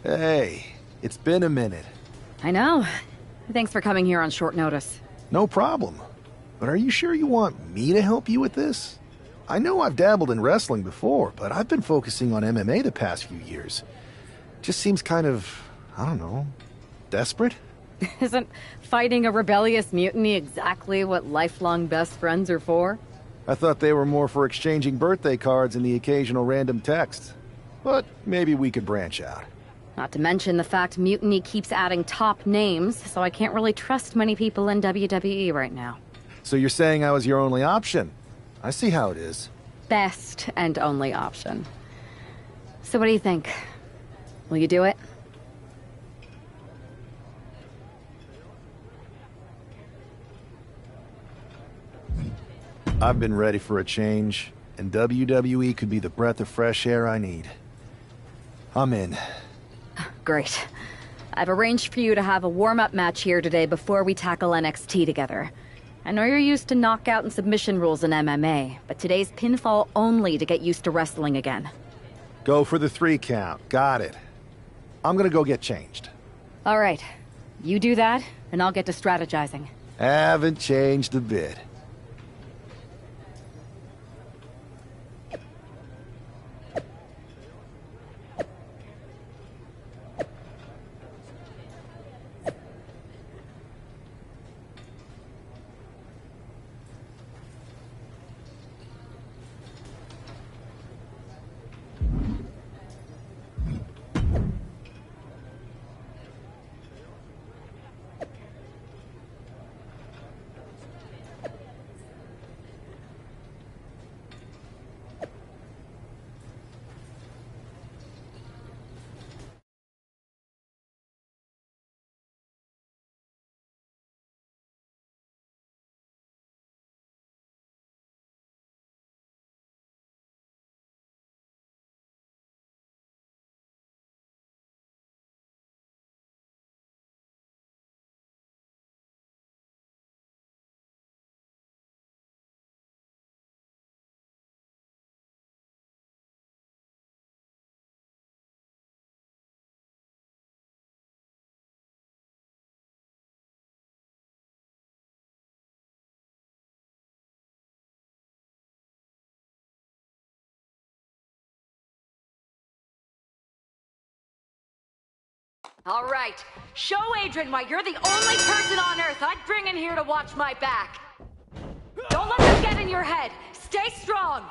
Hey, it's been a minute. I know. Thanks for coming here on short notice. No problem. But are you sure you want me to help you with this? I know I've dabbled in wrestling before, but I've been focusing on MMA the past few years. Just seems kind of, I don't know, desperate? Isn't fighting a rebellious mutiny exactly what lifelong best friends are for? I thought they were more for exchanging birthday cards and the occasional random text. But maybe we could branch out. Not to mention the fact Mutiny keeps adding top names, so I can't really trust many people in WWE right now. So you're saying I was your only option? I see how it is. Best and only option. So what do you think? Will you do it? I've been ready for a change, and WWE could be the breath of fresh air I need. I'm in. Great. I've arranged for you to have a warm-up match here today before we tackle NXT together. I know you're used to knockout and submission rules in MMA, but today's pinfall only to get used to wrestling again. Go for the 3 count. Got it. I'm gonna go get changed. All right. You do that, and I'll get to strategizing. Haven't changed a bit. All right, show Adrian why you're the only person on Earth I'd bring in here to watch my back. Don't let them get in your head. Stay strong.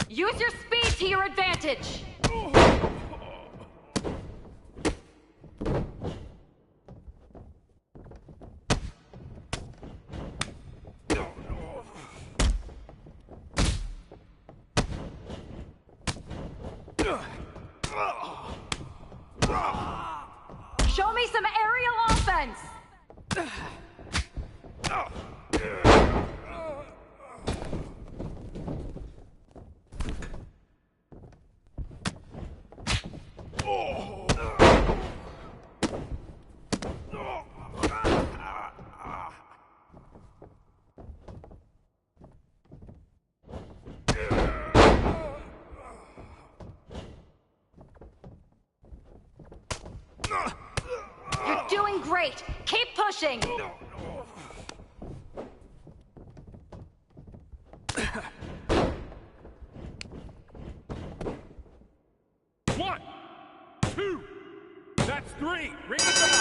Use your speed to your advantage! Show me some aerial offense! You're doing great! Keep pushing! One, two, that's three. Ring the bell.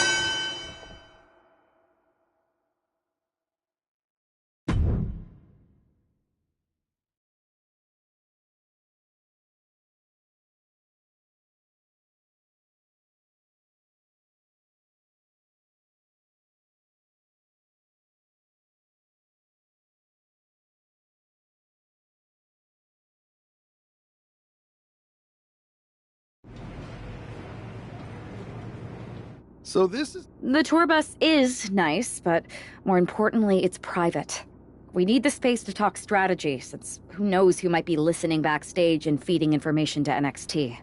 So this is... The tour bus is nice, but more importantly, it's private. We need the space to talk strategy, since who knows who might be listening backstage and feeding information to NXT.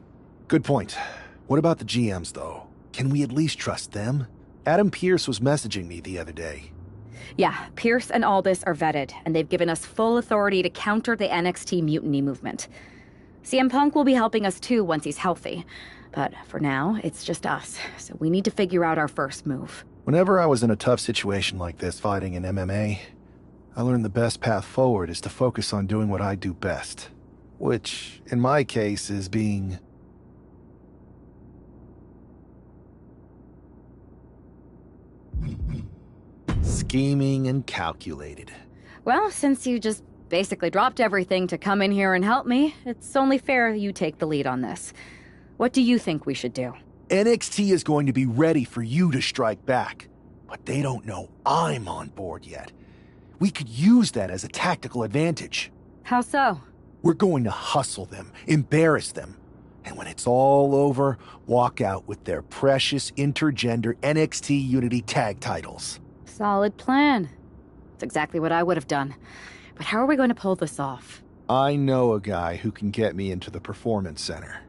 Good point. What about the GMs, though? Can we at least trust them? Adam Pearce was messaging me the other day. Yeah, Pierce and Aldis are vetted, and they've given us full authority to counter the NXT mutiny movement. CM Punk will be helping us too once he's healthy. But for now, it's just us, so we need to figure out our first move. Whenever I was in a tough situation like this fighting in MMA, I learned the best path forward is to focus on doing what I do best. Which, in my case, is being... scheming and calculated. Well, since you just basically dropped everything to come in here and help me, it's only fair you take the lead on this. What do you think we should do? NXT is going to be ready for you to strike back, but they don't know I'm on board yet. We could use that as a tactical advantage. How so? We're going to hustle them, embarrass them, and when it's all over, walk out with their precious intergender NXT Unity tag titles. Solid plan. It's exactly what I would have done. But how are we going to pull this off? I know a guy who can get me into the Performance Center.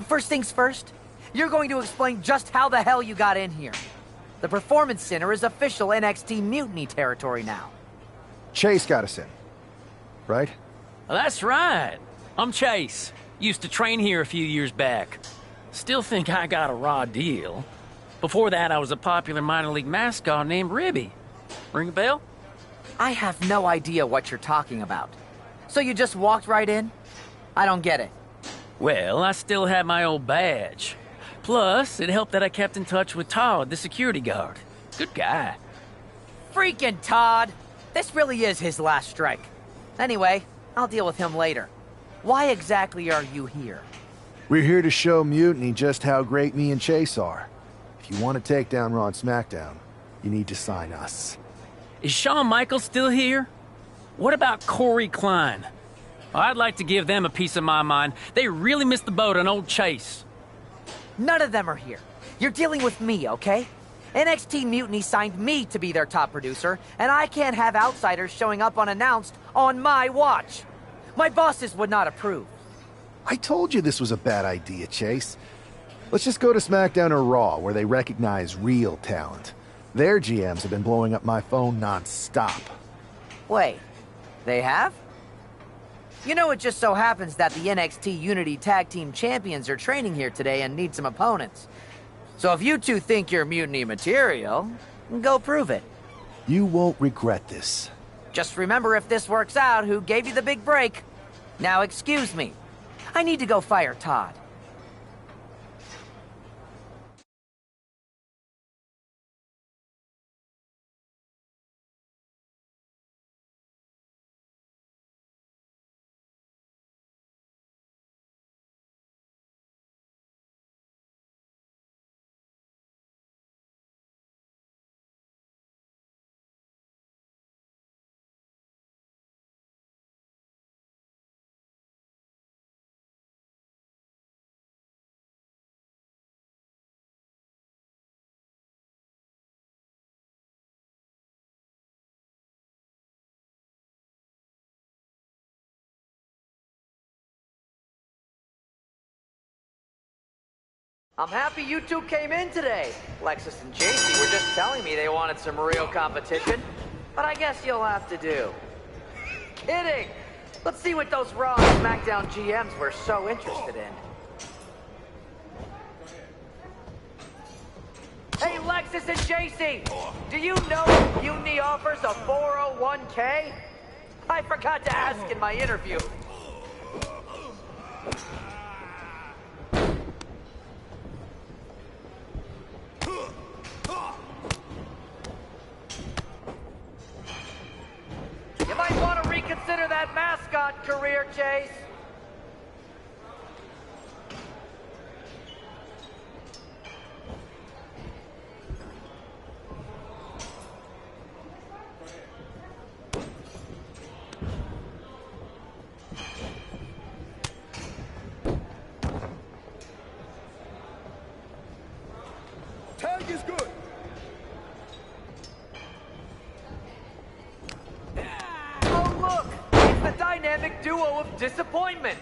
First things first, you're going to explain just how the hell you got in here. The Performance Center is official NXT mutiny territory now. Chase got us in, right? That's right. I'm Chase. Used to train here a few years back. Still think I got a raw deal. Before that, I was a popular minor league mascot named Ribby. Ring a bell? I have no idea what you're talking about. So you just walked right in? I don't get it. Well, I still had my old badge. Plus, it helped that I kept in touch with Todd, the security guard. Good guy. Freaking Todd! This really is his last strike. Anyway, I'll deal with him later. Why exactly are you here? We're here to show Mutiny just how great me and Chase are. If you want to take down Raw and SmackDown, you need to sign us. Is Shawn Michaels still here? What about Corey Klein? I'd like to give them a piece of my mind. They really missed the boat on old Chase. None of them are here. You're dealing with me, okay? NXT Mutiny signed me to be their top producer, and I can't have outsiders showing up unannounced on my watch. My bosses would not approve. I told you this was a bad idea, Chase. Let's just go to SmackDown or Raw, where they recognize real talent. Their GMs have been blowing up my phone non-stop. Wait, They have? You know, it just so happens that the NXT Unity Tag Team Champions are training here today and need some opponents. So if you two think you're Mutiny material, go prove it. You won't regret this. Just remember, if this works out, who gave you the big break. Now excuse me. I need to go fire Todd. I'm happy you two came in today. Lexus and JC were just telling me they wanted some real competition, but I guess you'll have to do. Kidding! Let's see what those Raw and SmackDown GMs were so interested in. Hey, Lexus and JC! Do you know Mutiny offers a 401k? I forgot to ask in my interview. You might want to reconsider that mascot career, Chase. Tag is good. Oh, look! It's the dynamic duo of disappointment!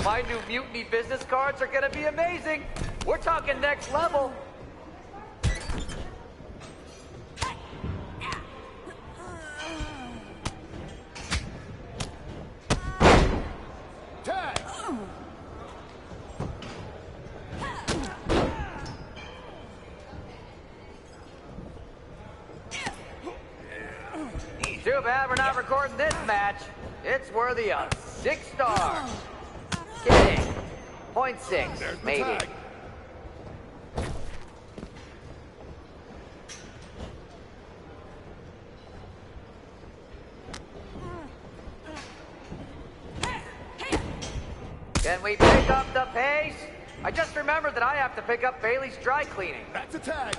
My new Mutiny business cards are gonna be amazing. We're talking next level. Tag. Too bad we're not recording this match. It's worthy of 6 stars. Kidding. 0.6, There's the maybe. tag. Can we pick up the pace? I just remembered that I have to pick up Bailey's dry cleaning. That's a tag.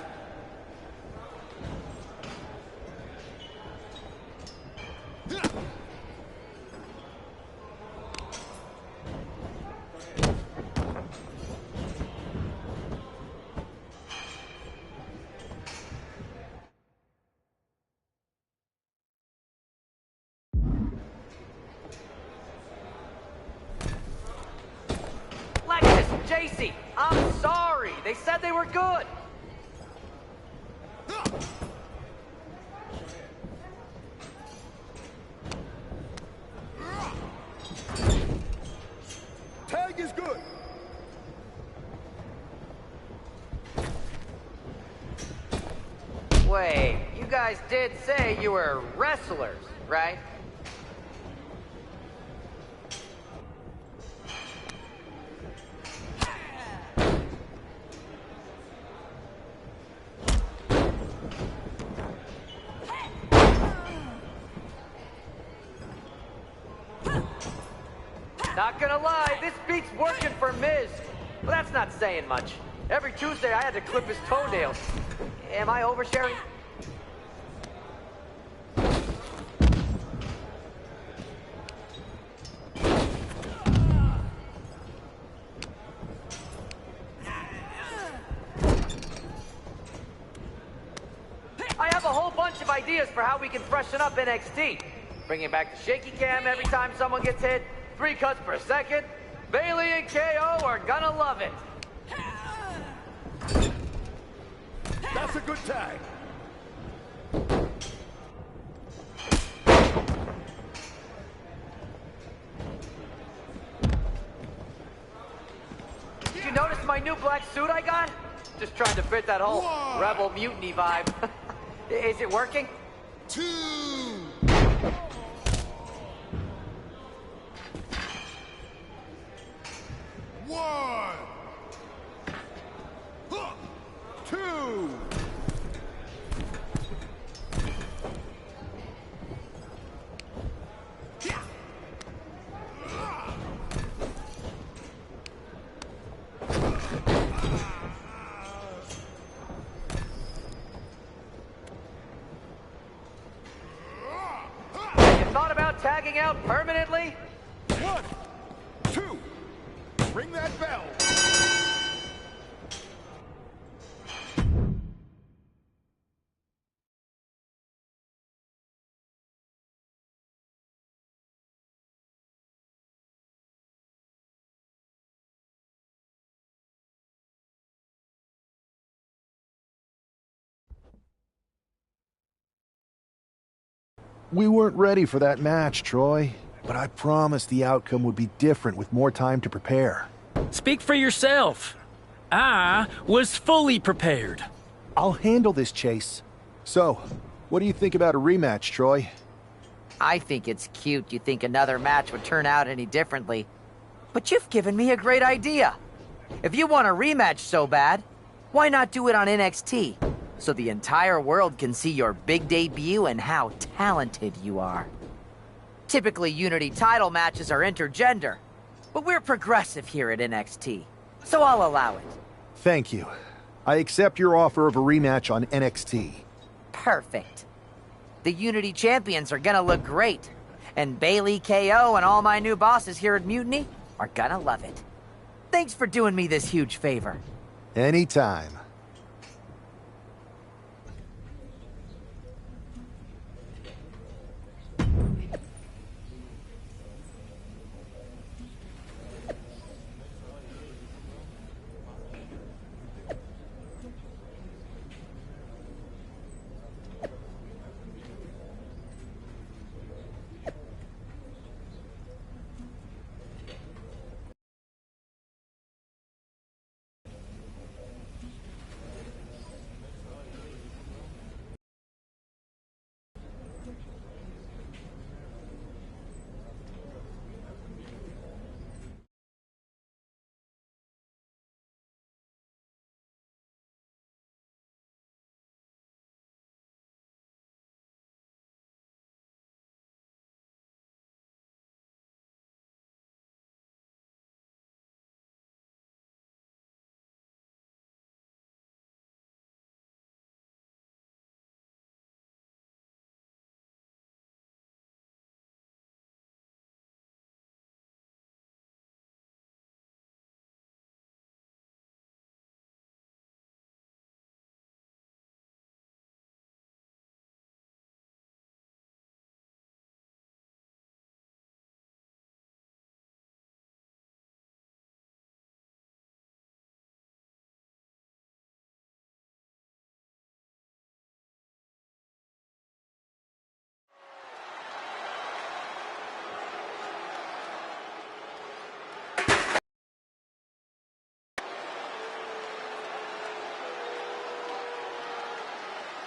Lexus, JC, I'm sorry. They said they were good. Tag is good. Wait, you guys did say you were wrestlers, right? Not gonna lie, this beat's working for Miz. But that's not saying much. Every Tuesday I had to clip his toenails. Am I oversharing? ideas for how we can freshen up NXT. Bringing back the shaky cam every time someone gets hit, 3 cuts per second. Bailey and KO are gonna love it. That's a good tag. Did you notice my new black suit I got? Just trying to fit that whole rebel mutiny vibe. Is it working? 2. 1. 2. Thought about tagging out permanently? 1, 2. Ring that bell. We weren't ready for that match, Troy, but I promised the outcome would be different with more time to prepare. Speak for yourself. I was fully prepared. I'll handle this, Chase. So, what do you think about a rematch, Troy? I think it's cute you think another match would turn out any differently. But you've given me a great idea. If you want a rematch so bad, why not do it on NXT? So the entire world can see your big debut and how talented you are. Typically, Unity title matches are intergender, but we're progressive here at NXT, so I'll allow it. Thank you. I accept your offer of a rematch on NXT. Perfect. The Unity champions are gonna look great, and Bailey, KO, and all my new bosses here at Mutiny are gonna love it. Thanks for doing me this huge favor. Anytime.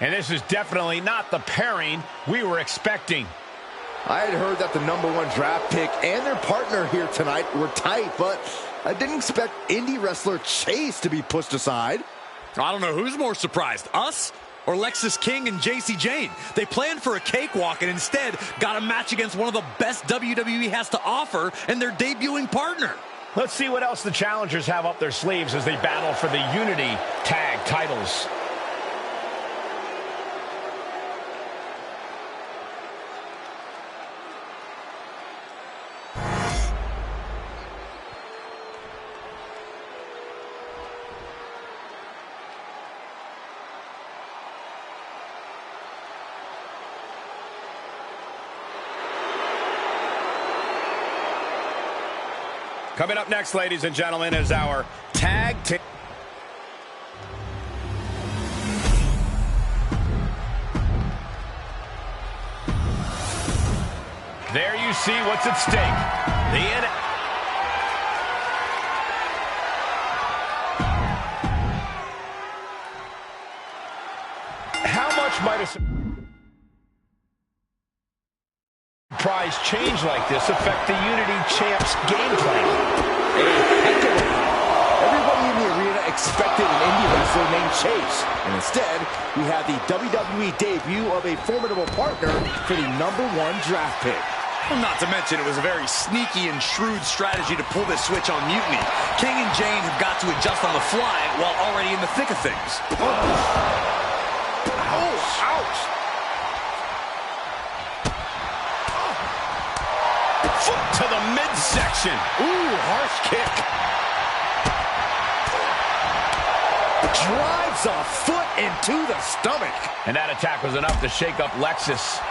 And this is definitely not the pairing we were expecting. I had heard that the #1 draft pick and their partner here tonight were tight, but I didn't expect indie wrestler Chase to be pushed aside. I don't know who's more surprised, us or Lexis King and JC Jane. They planned for a cakewalk and instead got a match against one of the best WWE has to offer and their debuting partner. Let's see what else the challengers have up their sleeves as they battle for the Unity Tag titles. Coming up next, ladies and gentlemen, is our tag team. There you see what's at stake. How much might a surprise change like this affect the Unity Champs game plan? Everybody in the arena expected an indie wrestler named Chase, and instead, we have the WWE debut of a formidable partner for the #1 draft pick. Well, not to mention, it was a very sneaky and shrewd strategy to pull this switch on Mutiny. King and Jane have got to adjust on the fly while already in the thick of things. Ouch! Foot to the midsection. Ooh, harsh kick. Drives a foot into the stomach. And that attack was enough to shake up Lexus.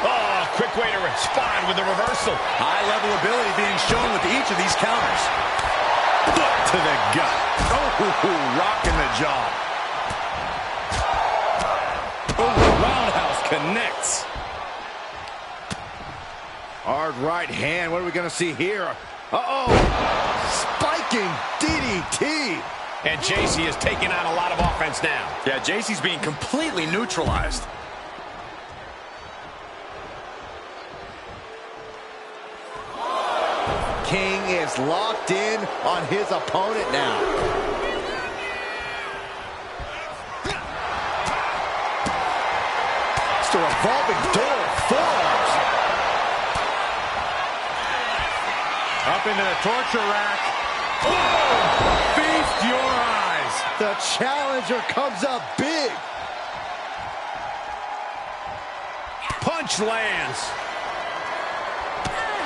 Oh, quick way to respond with the reversal. High-level ability being shown with each of these counters. Foot to the gut. Oh, rocking the jaw. Oh, roundhouse connects. Hard right hand. What are we going to see here? Uh-oh. Spiking DDT. And JC is taking on a lot of offense now. Yeah, JC's being completely neutralized. King is locked in on his opponent now. It's a revolving door of forearms. Up into the torture rack. Oh! Feast your eyes. The challenger comes up big. Punch lands.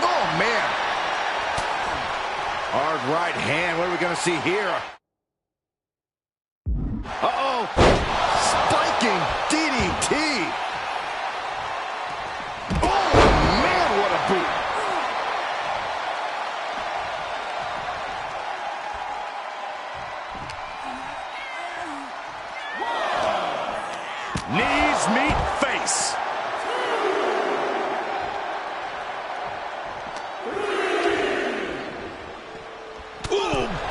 Oh, man. Hard right hand. What are we going to see here? Uh-oh. Spiking DDT. Oh, man, what a boot. Knees meet face.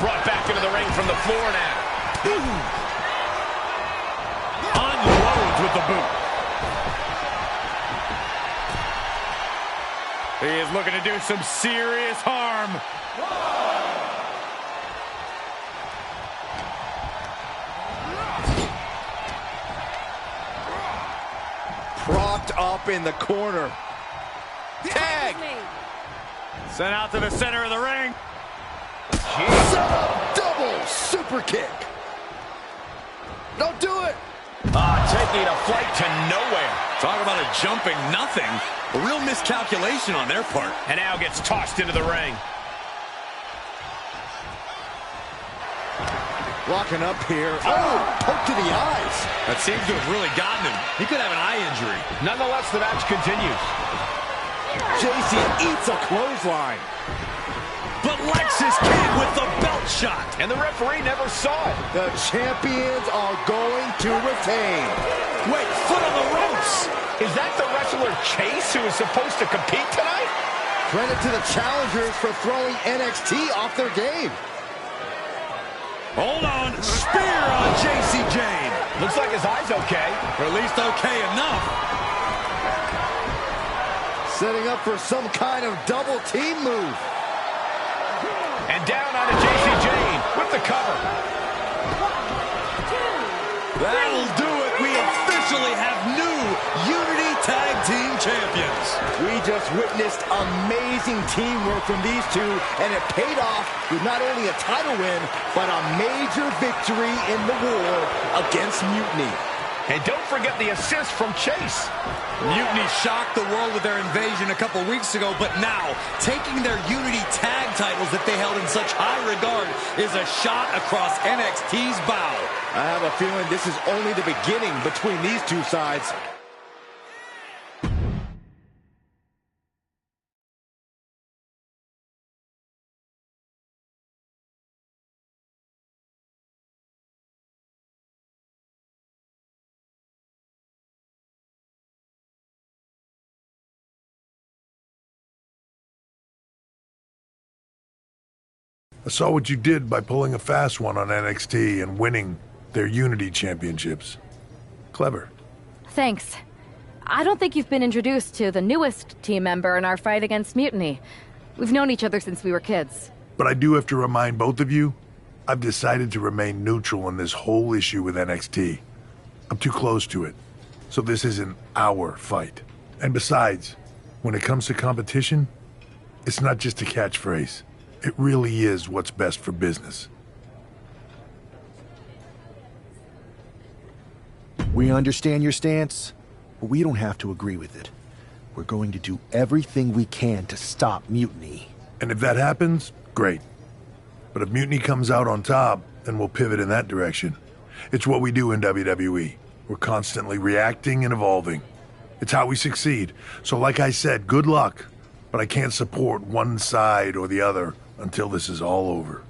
Brought back into the ring from the floor now. Unloads with the boot. He is looking to do some serious harm. Propped up in the corner. Tag. Sent out to the center of the ring. Double super kick. Don't do it. Taking a flight to nowhere. Talk about a jumping nothing. A real miscalculation on their part. And now gets tossed into the ring. Locking up here. Oh, poke to the eyes. That seems to have really gotten him. He could have an eye injury. Nonetheless, the match continues. JC eats a clothesline. But Lexus King with the belt shot. And the referee never saw it. The champions are going to retain. Wait, foot on the ropes. Is that the wrestler Chase who is supposed to compete tonight? Credit to the challengers for throwing NXT off their game. Hold on. Spear on JC Jane. Looks like his eye's okay. Or at least okay enough. Setting up for some kind of double team move. And down onto JC Jane with the cover. That'll do it. We officially have new Unity Tag Team Champions. We just witnessed amazing teamwork from these two, and it paid off with not only a title win, but a major victory in the war against Mutiny. And don't forget the assist from Chase. Mutiny shocked the world with their invasion a couple weeks ago, but now taking their Unity tag titles that they held in such high regard is a shot across NXT's bow. I have a feeling this is only the beginning between these two sides. I saw what you did by pulling a fast one on NXT and winning their Unity Championships. Clever. Thanks. I don't think you've been introduced to the newest team member in our fight against Mutiny. We've known each other since we were kids. But I do have to remind both of you, I've decided to remain neutral in this whole issue with NXT. I'm too close to it, so this isn't our fight. And besides, when it comes to competition, it's not just a catchphrase. It really is what's best for business. We understand your stance, but we don't have to agree with it. We're going to do everything we can to stop Mutiny. And if that happens, great. But if Mutiny comes out on top, then we'll pivot in that direction. It's what we do in WWE. We're constantly reacting and evolving. It's how we succeed. So like I said, good luck. But I can't support one side or the other until this is all over.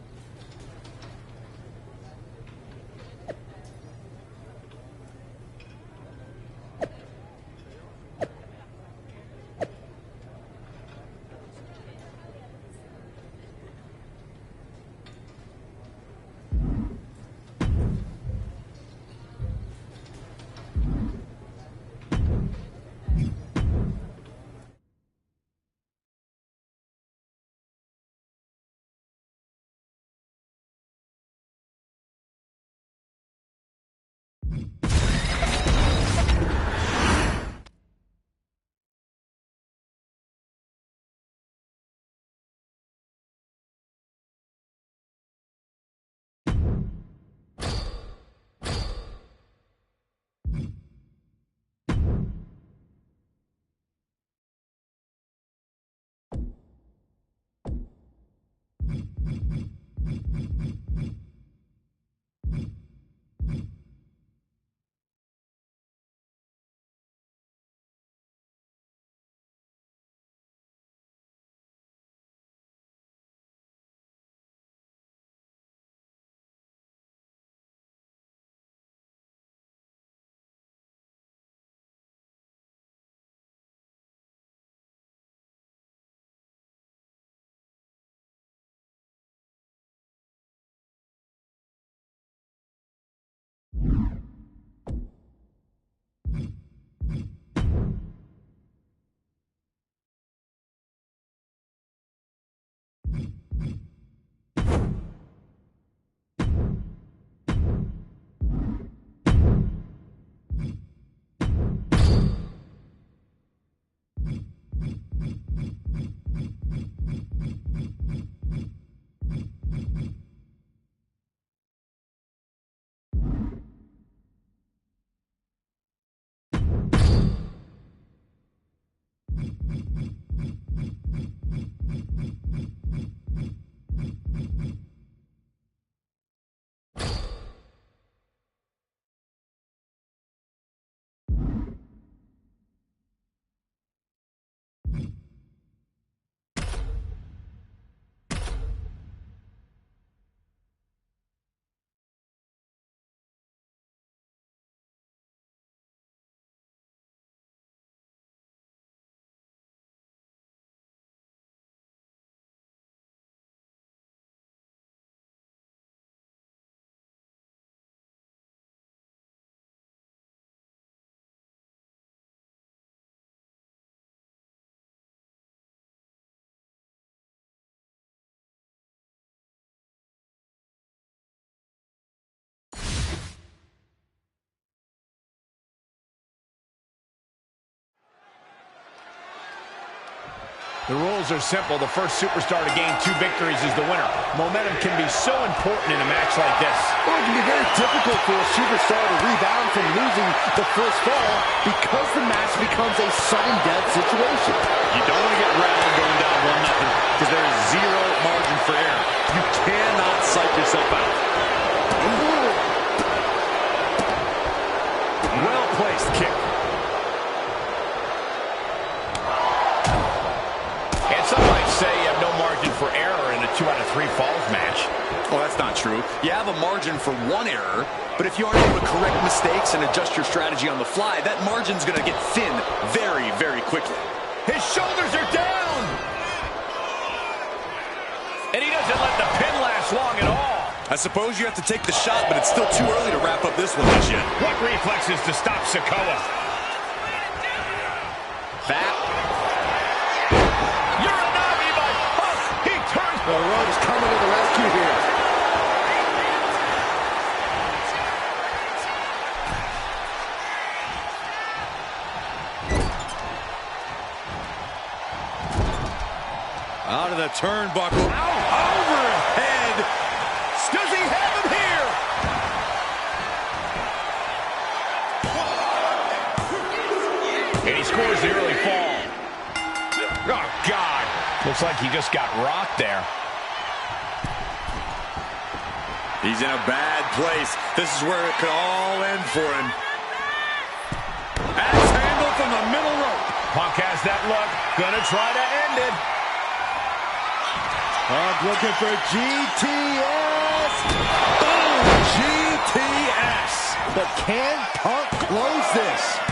The rules are simple. The first superstar to gain 2 victories is the winner. Momentum can be so important in a match like this. Well, it can be very difficult for a superstar to rebound from losing the first fall because the match becomes a sudden death situation. You don't want to get rattled going down 1-0 because there is zero margin for error. You cannot psych yourself out. Well-placed kick. Some might say you have no margin for error in a 2 out of 3 falls match. Oh, that's not true. You have a margin for 1 error, but if you aren't able to correct mistakes and adjust your strategy on the fly, that margin's going to get thin very, very quickly. His shoulders are down! And he doesn't let the pin lag swung at all. I suppose you have to take the shot, but it's still too early to wrap up this one just yet. What reflexes to stop Sikoa? Fat. Uranagi by Punk. He turns. The road is coming to the rescue here. Out of the turnbuckle. Out over his head. Does he have him here? And he scores the early fall. Oh, God. Looks like he just got rocked there. He's in a bad place. This is where it could all end for him. Axe handle from the middle rope. Punk has that look. Gonna try to end it. Punk looking for GTS. Boom! GTS. But can Punk close this?